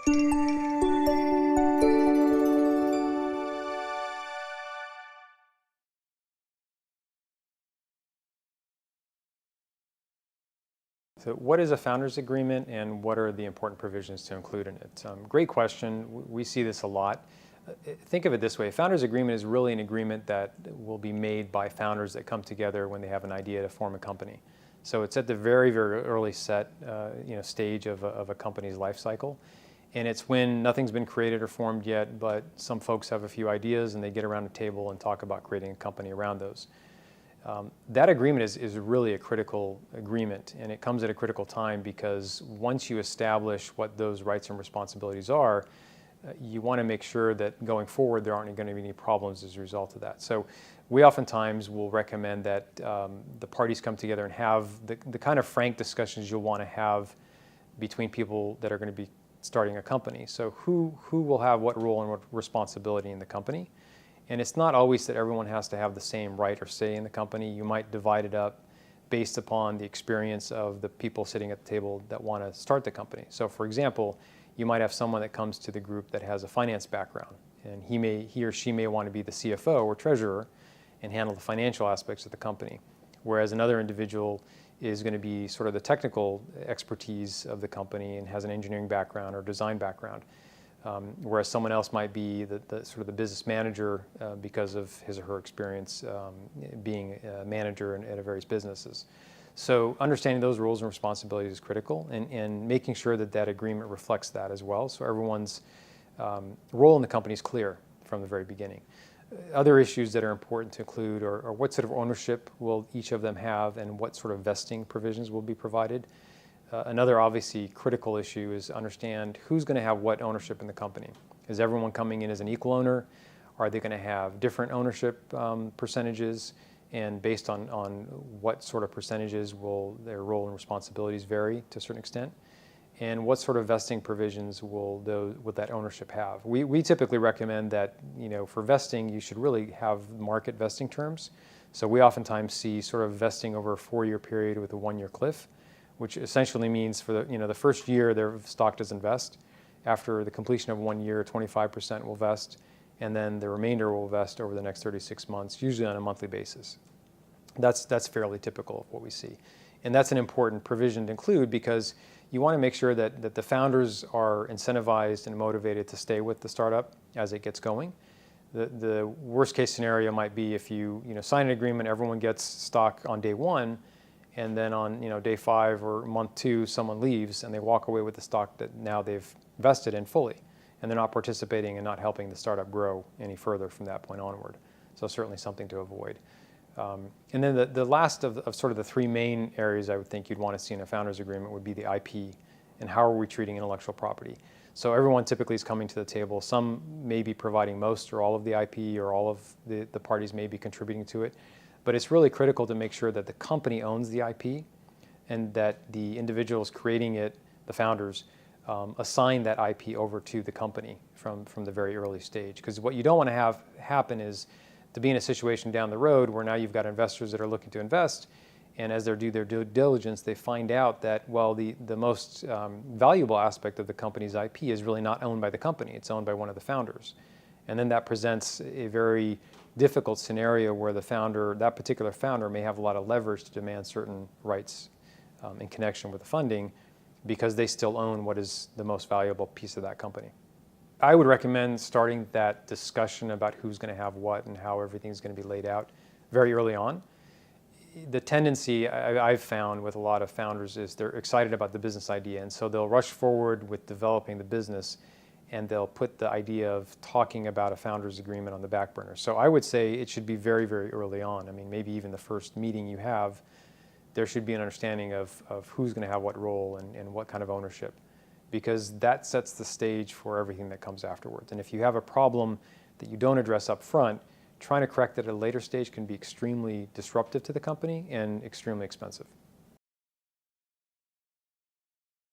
So what is a founder's agreement and what are the important provisions to include in it? Great question. We see this a lot. Think of it this way. A founder's agreement is really an agreement that will be made by founders that come together when they have an idea to form a company. So it's at the very, very early stage of a company's life cycle. And it's when nothing's been created or formed yet, but some folks have a few ideas and they get around a table and talk about creating a company around those. That agreement is really a critical agreement, and it comes at a critical time because once you establish what those rights and responsibilities are, you want to make sure that going forward there aren't going to be any problems as a result of that. So we oftentimes will recommend that the parties come together and have the kind of frank discussions you'll want to have between people that are going to be starting a company. So who will have what role and what responsibility in the company? And it's not always that everyone has to have the same right or say in the company. You might divide it up based upon the experience of the people sitting at the table that want to start the company. So for example, you might have someone that comes to the group that has a finance background, and he or she may want to be the CFO or treasurer and handle the financial aspects of the company, whereas another individual is going to be sort of the technical expertise of the company and has an engineering background or design background. Whereas someone else might be the sort of the business manager because of his or her experience being a manager at various businesses. So understanding those roles and responsibilities is critical, and making sure that that agreement reflects that as well, so everyone's role in the company is clear from the very beginning. Other issues that are important to include are what sort of ownership will each of them have and what sort of vesting provisions will be provided. Another obviously critical issue is understand who's going to have what ownership in the company. Is everyone coming in as an equal owner? Are they going to have different ownership percentages? And based on what sort of percentages will their role and responsibilities vary to a certain extent? And what sort of vesting provisions will that ownership have? We typically recommend that, for vesting, you should really have market vesting terms. So we oftentimes see sort of vesting over a 4-year period with a 1-year cliff, which essentially means for the first year their stock doesn't vest. After the completion of 1 year, 25% will vest, and then the remainder will vest over the next 36 months, usually on a monthly basis. That's fairly typical of what we see. And that's an important provision to include because you want to make sure that the founders are incentivized and motivated to stay with the startup as it gets going. The worst case scenario might be if you sign an agreement, everyone gets stock on day 1, and then on day 5 or month 2, someone leaves and they walk away with the stock that now they've vested in fully, and they're not participating and not helping the startup grow any further from that point onward. So certainly something to avoid. And then the last of sort of the 3 main areas I would think you'd want to see in a founder's agreement would be the IP and how are we treating intellectual property. So everyone typically is coming to the table. Some may be providing most or all of the IP, or all of the parties may be contributing to it. But it's really critical to make sure that the company owns the IP and that the individuals creating it, the founders, assign that IP over to the company from the very early stage. Because what you don't want to have happen is to be in a situation down the road where now you've got investors that are looking to invest, and as they do their due diligence, they find out that, well, the most valuable aspect of the company's IP is really not owned by the company. It's owned by one of the founders. And then that presents a very difficult scenario where that particular founder may have a lot of leverage to demand certain rights in connection with the funding because they still own what is the most valuable piece of that company. I would recommend starting that discussion about who's going to have what and how everything's going to be laid out very early on. The tendency I've found with a lot of founders is they're excited about the business idea, and so they'll rush forward with developing the business, and they'll put the idea of talking about a founder's agreement on the back burner. So I would say it should be very, very early on. I mean, maybe even the first meeting you have, there should be an understanding of who's going to have what role and what kind of ownership, because that sets the stage for everything that comes afterwards. And if you have a problem that you don't address up front, trying to correct it at a later stage can be extremely disruptive to the company and extremely expensive.